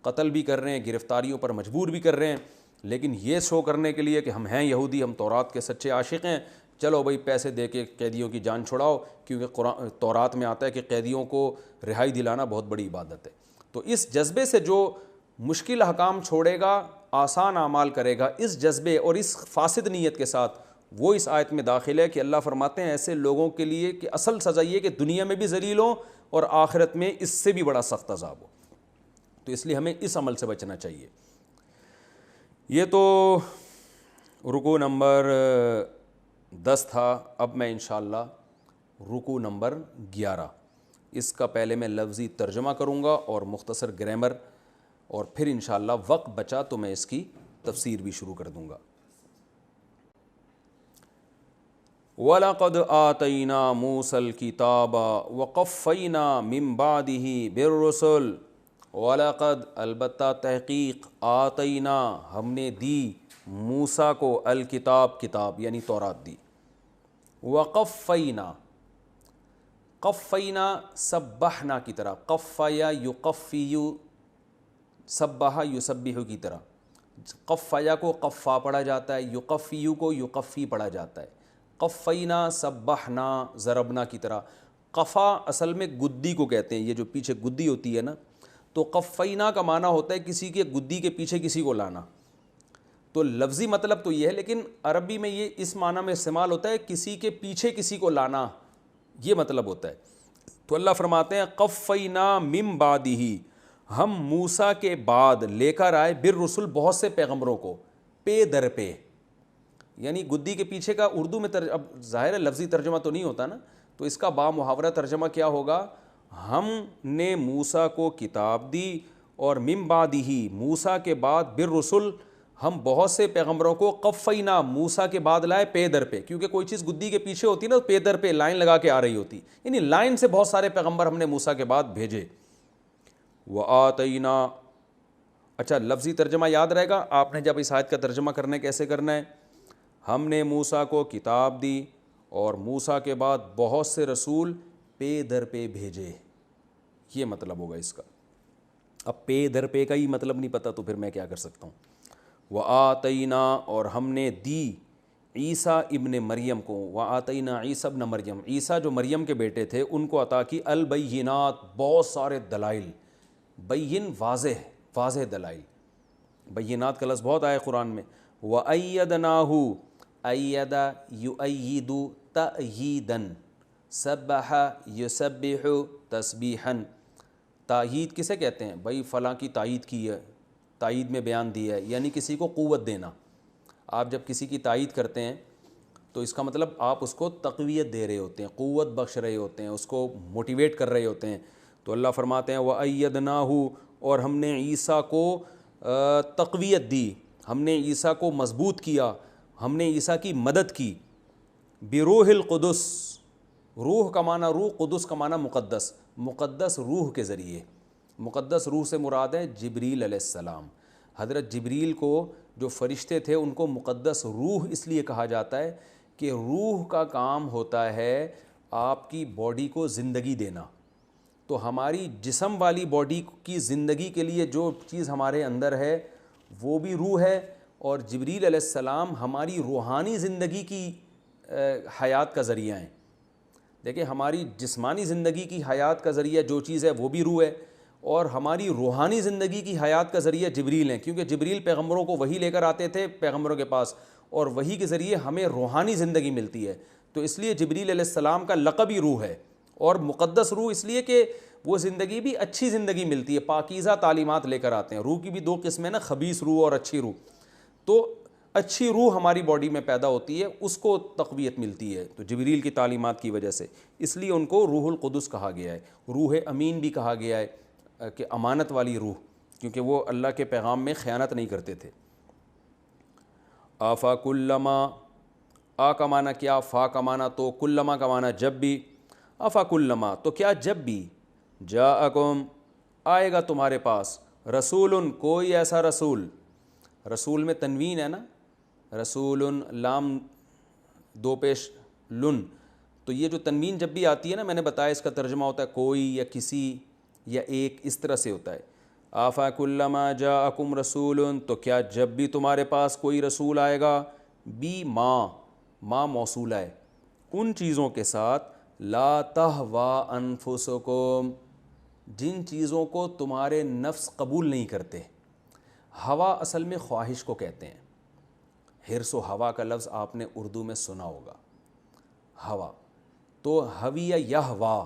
قتل بھی کر رہے ہیں, گرفتاریوں پر مجبور بھی کر رہے ہیں, لیکن یہ شو کرنے کے لیے کہ ہم ہیں یہودی, ہم تورات کے سچے عاشق ہیں, چلو بھائی پیسے دے کے قیدیوں کی جان چھڑاؤ, کیونکہ تورات میں آتا ہے کہ قیدیوں کو رہائی دلانا بہت بڑی عبادت ہے. تو اس جذبے سے جو مشکل احکام چھوڑے گا, آسان اعمال کرے گا, اس جذبے اور اس فاسد نیت کے ساتھ, وہ اس آیت میں داخل ہے کہ اللہ فرماتے ہیں ایسے لوگوں کے لیے کہ اصل سزا یہ کہ دنیا میں بھی ذلیل ہوں اور آخرت میں اس سے بھی بڑا سخت عذاب ہو. تو اس لیے ہمیں اس عمل سے بچنا چاہیے. یہ تو رکوع نمبر 10 تھا. اب میں انشاءاللہ رکوع نمبر 11, اس کا پہلے میں لفظی ترجمہ کروں گا اور مختصر گرامر, اور پھر انشاءاللہ وقت بچا تو میں اس کی تفسیر بھی شروع کر دوں گا. وَلَقَدْ آتَيْنَا مُوسَى الْكِتَابَ وَقَفَّيْنَا مِن بَعْدِهِ بِالرُّسُلِ. وَلَقَدْ البتہ تحقیق, آتَيْنَا ہم نے دی, موسیٰ کو الکتاب کتاب یعنی تورات دی. وَقَفَّيْنَا, قفینا سبحنا کی طرح, قفیا یقفیو, سبحا یسبح کی طرح. قفیا کو قفا پڑھا جاتا ہے, یقفیو کو یقفی پڑھا جاتا ہے. قفینا سبحنا ضربنا کی طرح. قفا اصل میں گدی کو کہتے ہیں, یہ جو پیچھے گدی ہوتی ہے نا, تو قفینا کا معنی ہوتا ہے کسی کے گدی کے پیچھے کسی کو لانا. تو لفظی مطلب تو یہ ہے, لیکن عربی میں یہ اس معنی میں استعمال ہوتا ہے کسی کے پیچھے کسی کو لانا, یہ مطلب ہوتا ہے. تو اللہ فرماتے ہیں قفینا من بعدہ, ہم موسیٰ کے بعد لے کر آئے بالرسل بہت سے پیغمبروں کو, پے در پہ, یعنی گدی کے پیچھے کا اردو میں اب ظاہر ہے لفظی ترجمہ تو نہیں ہوتا نا, تو اس کا با محاورہ ترجمہ کیا ہوگا, ہم نے موسیٰ کو کتاب دی اور من بعدہ موسیٰ کے بعد بالرسل ہم بہت سے پیغمبروں کو قفینا موسیٰ کے بعد لائے پے در پہ, کیونکہ کوئی چیز گدی کے پیچھے ہوتی نا, پے در پہ لائن لگا کے آ رہی ہوتی, یعنی لائن سے بہت سارے پیغمبر ہم نے موسیٰ کے بعد بھیجے. وآتینا, اچھا لفظی ترجمہ یاد رہے گا آپ نے جب اس آیت کا ترجمہ کرنا ہے کیسے کرنا ہے. ہم نے موسیٰ کو کتاب دی اور موسیٰ کے بعد بہت سے رسول پے در پہ بھیجے. یہ مطلب ہوگا اس کا. اب پے در پے کا ہی مطلب نہیں پتہ تو پھر میں کیا کر سکتا ہوں. وَآتَيْنَا اور ہم نے دی عیسیٰ ابن مریم کو. وَآتَيْنَا عیسیٰ ابن مریم, عیسیٰ جو مریم کے بیٹے تھے ان کو عطا کی البینات, بہت سارے دلائل. بین واضح دلائل. بینات کا لفظ بہت آیا قرآن میں. وَأَيَّدْنَاهُ أَيَّدَ يُؤَيِّدُ تَأْيِيدًا سَبَّحَ يُسَبِّحُ تسبیحاً. تائید کسے کہتے ہیں بھائی؟ فلاں کی تائید کی ہے, تائید میں بیان دیا ہے, یعنی کسی کو قوت دینا. آپ جب کسی کی تائید کرتے ہیں تو اس کا مطلب آپ اس کو تقویت دے رہے ہوتے ہیں, قوت بخش رہے ہوتے ہیں, اس کو موٹیویٹ کر رہے ہوتے ہیں. تو اللہ فرماتے ہیں وَأَيَّدْنَاهُ اور ہم نے عیسیٰ کو تقویت دی, ہم نے عیسیٰ کو مضبوط کیا, ہم نے عیسیٰ کی مدد کی. بروح القدس, روح کا معنی روح, قدس کا معنی مقدس, مقدس روح کے ذریعے. مقدس روح سے مراد ہے جبریل علیہ السلام. حضرت جبریل کو جو فرشتے تھے ان کو مقدس روح اس لیے کہا جاتا ہے کہ روح کا کام ہوتا ہے آپ کی باڈی کو زندگی دینا. تو ہماری جسم والی باڈی کی زندگی کے لیے جو چیز ہمارے اندر ہے وہ بھی روح ہے, اور جبریل علیہ السلام ہماری روحانی زندگی کی حیات کا ذریعہ ہیں. دیکھیں ہماری جسمانی زندگی کی حیات کا ذریعہ جو چیز ہے وہ بھی روح ہے, اور ہماری روحانی زندگی کی حیات کا ذریعہ جبریل ہیں, کیونکہ جبریل پیغمبروں کو وحی لے کر آتے تھے پیغمبروں کے پاس, اور وحی کے ذریعے ہمیں روحانی زندگی ملتی ہے. تو اس لیے جبریل علیہ السلام کا لقب ہی روح ہے, اور مقدس روح اس لیے کہ وہ زندگی بھی اچھی زندگی ملتی ہے, پاکیزہ تعلیمات لے کر آتے ہیں. روح کی بھی دو قسمیں نا, خبیث روح اور اچھی روح. تو اچھی روح ہماری باڈی میں پیدا ہوتی ہے, اس کو تقویت ملتی ہے تو جبریل کی تعلیمات کی وجہ سے. اس لیے ان کو روح القدس کہا گیا ہے. روح امین بھی کہا گیا ہے کہ امانت والی روح, کیونکہ وہ اللہ کے پیغام میں خیانت نہیں کرتے تھے. آفا کلما, آ کا معنی کیا, فا کا معنی تو, کلما کا معنی جب بھی. آفا کلما تو کیا جب بھی, جاءکم آئے گا تمہارے پاس, رسول کوئی ایسا رسول. رسول میں تنوین ہے نا, رسول لام دو پیش لن, تو یہ جو تنوین جب بھی آتی ہے نا, میں نے بتایا اس کا ترجمہ ہوتا ہے کوئی یا کسی یا ایک, اس طرح سے ہوتا ہے. آفا کلما جاءکم رسول تو کیا جب بھی تمہارے پاس کوئی رسول آئے گا, بی ما موصولہ ہے, ان چیزوں کے ساتھ, لا تہوا انفسکم جن چیزوں کو تمہارے نفس قبول نہیں کرتے. ہوا اصل میں خواہش کو کہتے ہیں. حرص و ہوا کا لفظ آپ نے اردو میں سنا ہوگا, ہوا. تو ہویہ یہوا,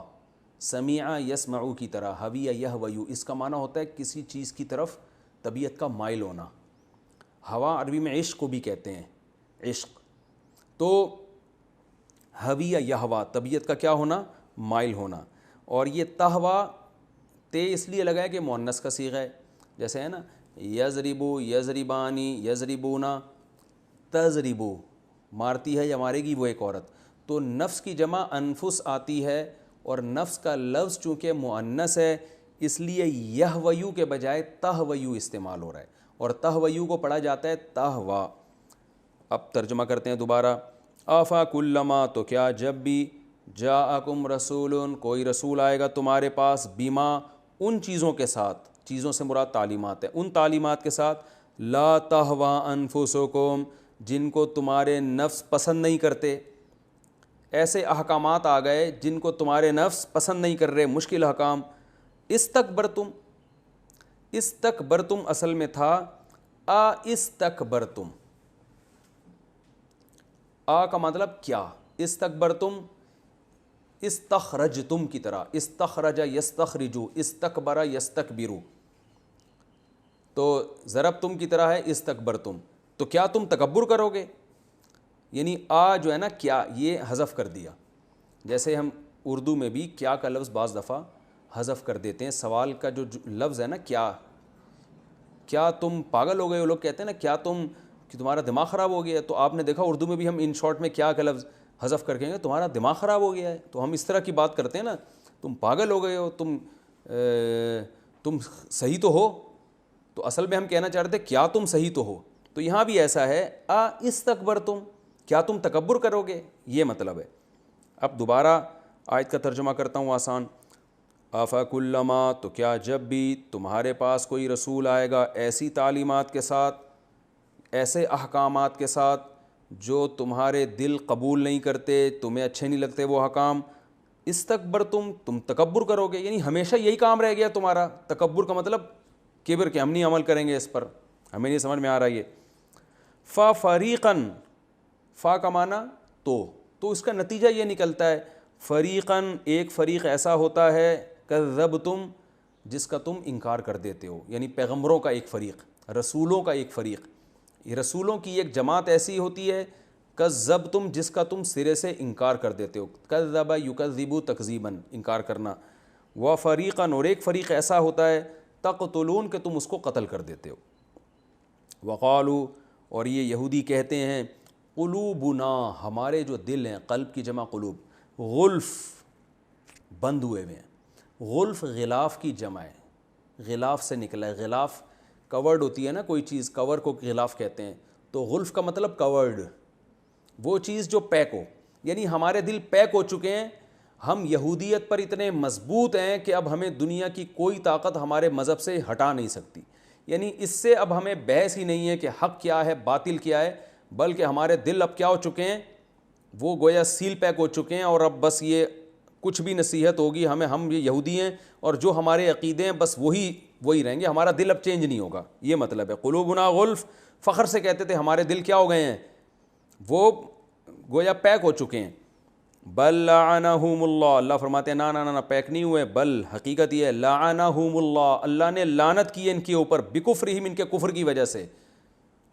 سمیع یسمعو کی طرح, ہویہ یہویو, اس کا معنی ہوتا ہے کسی چیز کی طرف طبیعت کا مائل ہونا. ہوا عربی میں عشق کو بھی کہتے ہیں, عشق. تو ہویہ یہوا طبیعت کا کیا ہونا, مائل ہونا. اور یہ تہوا تے اس لیے لگا ہے کہ مؤنث کا صیغہ ہے, جیسے ہے نا یضربو, یضربانی, یضربونا, تضربو مارتی ہے یا مارے گی وہ ایک عورت. تو نفس کی جمع انفس آتی ہے, اور نفس کا لفظ چونکہ مؤنث ہے اس لیے یہویو کے بجائے تہویو استعمال ہو رہا ہے, اور تہویو کو پڑھا جاتا ہے تہوا. اب ترجمہ کرتے ہیں دوبارہ. آفا کلما تو کیا جب بھی, جاءکم رسول کوئی رسول آئے گا تمہارے پاس, بیما ان چیزوں کے ساتھ, چیزوں سے مراد تعلیمات ہے, ان تعلیمات کے ساتھ, لا تہوا انفسکم جن کو تمہارے نفس پسند نہیں کرتے. ایسے احکامات آ گئے جن کو تمہارے نفس پسند نہیں کر رہے, مشکل احکام. استکبرتم, استکبرتم اصل میں تھا استکبرتم, آ کا مطلب کیا, استکبرتم استخرجتم کی طرح, استخرج یستخرجو, استکبر یستکبرو, تو ضربتم کی طرح ہے استکبرتم. تو کیا تم تکبر کرو گے, یعنی آ جو ہے نا کیا, یہ حذف کر دیا. جیسے ہم اردو میں بھی کیا کا لفظ بعض دفعہ حذف کر دیتے ہیں. سوال کا جو لفظ ہے نا کیا تم پاگل ہو گئے, وہ لوگ کہتے ہیں نا کیا تم, کہ تمہارا دماغ خراب ہو گیا ہے. تو آپ نے دیکھا اردو میں بھی ہم ان شارٹ میں کیا کا لفظ حذف کر کے تمہارا دماغ خراب ہو گیا ہے. تو ہم اس طرح کی بات کرتے ہیں نا, تم پاگل ہو گئے ہو, تم صحیح تو ہو. تو اصل میں ہم کہنا چاہ رہے تھے کیا تم صحیح تو ہو. تو یہاں بھی ایسا ہے استکبرتم, کیا تم تکبر کرو گے، یہ مطلب ہے۔ اب دوبارہ آیت کا ترجمہ کرتا ہوں آسان۔ افکلما، تو کیا جب بھی تمہارے پاس کوئی رسول آئے گا ایسی تعلیمات کے ساتھ، ایسے احکامات کے ساتھ جو تمہارے دل قبول نہیں کرتے، تمہیں اچھے نہیں لگتے وہ احکام، تم تکبر کرو گے، یعنی ہمیشہ یہی کام رہ گیا تمہارا۔ تکبر کا مطلب کبر کہ ہم نہیں عمل کریں گے اس پر، ہمیں نہیں سمجھ میں آ رہا یہ۔ فریقاً، فا کا معنی تو اس کا نتیجہ یہ نکلتا ہے فریقاً، ایک فریق ایسا ہوتا ہے کذبتم، جس کا تم انکار کر دیتے ہو، یعنی پیغمبروں کا ایک فریق، رسولوں کا ایک فریق، یہ رسولوں کی ایک جماعت ایسی ہوتی ہے کذبتم، جس کا تم سرے سے انکار کر دیتے ہو، کذب یکذب تکذیباً، انکار کرنا، و فریقاً، اور ایک فریق ایسا ہوتا ہے تقتلون، کہ تم اس کو قتل کر دیتے ہو۔ وقالو، اور یہ یہودی کہتے ہیں قلوبنا، ہمارے جو دل ہیں، قلب کی جمع قلوب، غلف، بند ہوئے ہوئے ہیں۔ غلف غلاف کی جمع ہے، غلاف سے نکلا ہے، غلاف کورڈ ہوتی ہے نا کوئی چیز، کور کو غلاف کہتے ہیں، تو غلف کا مطلب کورڈ، وہ چیز جو پیک ہو، یعنی ہمارے دل پیک ہو چکے ہیں، ہم یہودیت پر اتنے مضبوط ہیں کہ اب ہمیں دنیا کی کوئی طاقت ہمارے مذہب سے ہٹا نہیں سکتی، یعنی اس سے اب ہمیں بحث ہی نہیں ہے کہ حق کیا ہے باطل کیا ہے، بلکہ ہمارے دل اب کیا ہو چکے ہیں، وہ گویا سیل پیک ہو چکے ہیں، اور اب بس یہ کچھ بھی نصیحت ہوگی ہم یہ یہودی ہیں اور جو ہمارے عقیدے ہیں بس وہی رہیں گے، ہمارا دل اب چینج نہیں ہوگا، یہ مطلب ہے۔ قلوبنا غلف، فخر سے کہتے تھے ہمارے دل کیا ہو گئے ہیں، وہ گویا پیک ہو چکے ہیں۔ بل لعنہم اللہ، اللہ فرماتے ہیں نا پیک نہیں ہوئے، بل حقیقت یہ ہے لعنہم اللہ، اللہ نے لعنت کی ہے ان کے اوپر، بکفرہم، ان کے کفر کی وجہ سے۔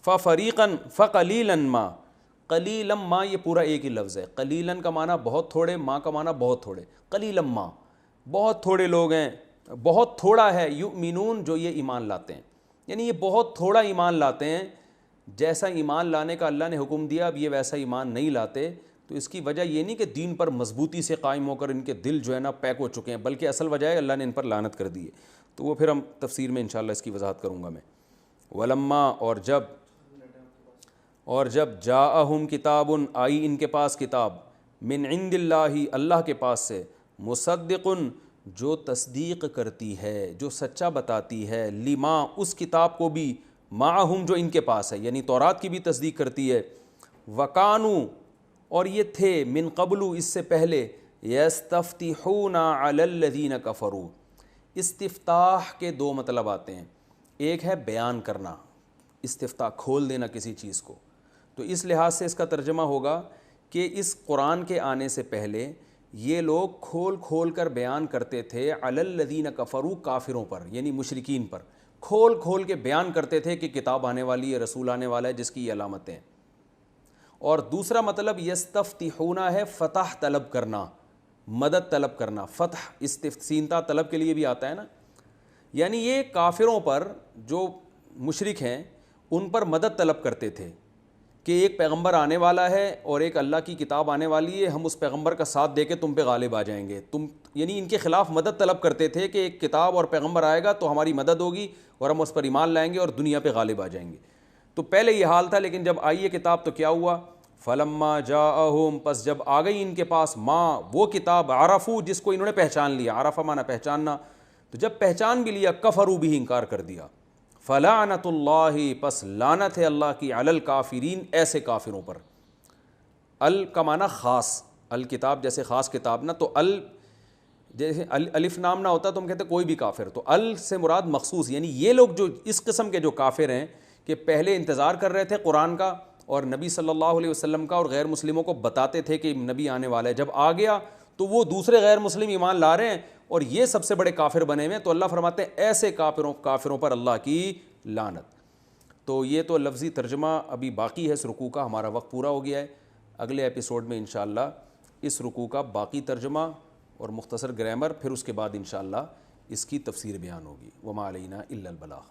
ففریقاً فقلیلا ما، قلیلا ما یہ پورا ایک ہی لفظ ہے، قلیلا کا معنی بہت تھوڑے، ما کا معنی بہت تھوڑے، قلیلا ما بہت تھوڑے لوگ ہیں، بہت تھوڑا ہے، یؤمنون جو یہ ایمان لاتے ہیں، یعنی یہ بہت تھوڑا ایمان لاتے ہیں، جیسا ایمان لانے کا اللہ نے حکم دیا اب یہ ویسا ایمان نہیں لاتے۔ تو اس کی وجہ یہ نہیں کہ دین پر مضبوطی سے قائم ہو کر ان کے دل جو ہے نا پیک ہو چکے ہیں، بلکہ اصل وجہ ہے اللہ نے ان پر لعنت کر دی ہے، تو وہ پھر ہم تفسیر میں انشاءاللہ اس کی وضاحت کروں گا میں۔ ولما، اور جب جاءہم کتاب، آئی ان کے پاس کتاب، من عند اللہ، اللہ کے پاس سے، مصدق، جو تصدیق کرتی ہے، جو سچا بتاتی ہے، لما، اس کتاب کو بھی، معہم جو ان کے پاس ہے، یعنی تورات کی بھی تصدیق کرتی ہے، وکانو، اور یہ تھے، من قبل، اس سے پہلے، یستفتحون علی الذین کفروا، استفتاح کے دو مطلب آتے ہیں، ایک ہے بیان کرنا، استفتاح کھول دینا کسی چیز کو، تو اس لحاظ سے اس کا ترجمہ ہوگا کہ اس قرآن کے آنے سے پہلے یہ لوگ کھول کھول کر بیان کرتے تھے علی الذین کفروا، کافروں پر یعنی مشرکین پر، کھول کھول کے بیان کرتے تھے کہ کتاب آنے والی ہے، رسول آنے والا ہے جس کی یہ علامتیں ہیں۔ اور دوسرا مطلب یستفتحون ہے فتح طلب کرنا، مدد طلب کرنا، فتح استفتینتا طلب کے لیے بھی آتا ہے نا، یعنی یہ کافروں پر جو مشرک ہیں ان پر مدد طلب کرتے تھے کہ ایک پیغمبر آنے والا ہے اور ایک اللہ کی کتاب آنے والی ہے، ہم اس پیغمبر کا ساتھ دے کے تم پہ غالب آ جائیں گے، یعنی ان کے خلاف مدد طلب کرتے تھے کہ ایک کتاب اور پیغمبر آئے گا تو ہماری مدد ہوگی اور ہم اس پر ایمان لائیں گے اور دنیا پہ غالب آ جائیں گے۔ تو پہلے یہ حال تھا، لیکن جب آئی یہ کتاب تو کیا ہوا، فلما جاءہم، پس جب آ گئی ان کے پاس، ماں وہ کتاب، عرفو جس کو انہوں نے پہچان لیا، عرفہ معنی پہچاننا، تو جب پہچان بھی لیا، کفروا بھی انکار کر دیا، فلعنت اللہ، پس لعنت ہے اللہ کی، علی الکافرین، ایسے کافروں پر۔ ال کا معنی خاص، الکتاب جیسے خاص کتاب نا، تو ال جیسے الف نام نہ ہوتا تو ہم کہتے کوئی بھی کافر، تو ال سے مراد مخصوص، یعنی یہ لوگ جو اس قسم کے جو کافر ہیں کہ پہلے انتظار کر رہے تھے قرآن کا اور نبی صلی اللہ علیہ وسلم کا، اور غیر مسلموں کو بتاتے تھے کہ نبی آنے والا ہے، جب آ گیا تو وہ دوسرے غیر مسلم ایمان لا رہے ہیں اور یہ سب سے بڑے کافر بنے ہوئے ہیں، تو اللہ فرماتے ہیں ایسے کافروں پر اللہ کی لعنت۔ تو یہ تو لفظی ترجمہ ابھی باقی ہے اس رکوع کا، ہمارا وقت پورا ہو گیا ہے، اگلے ایپیسوڈ میں انشاءاللہ اس رکوع کا باقی ترجمہ اور مختصر گرامر، پھر اس کے بعد انشاءاللہ اس کی تفسیر بیان ہوگی۔ وما علینا الا البلاغ۔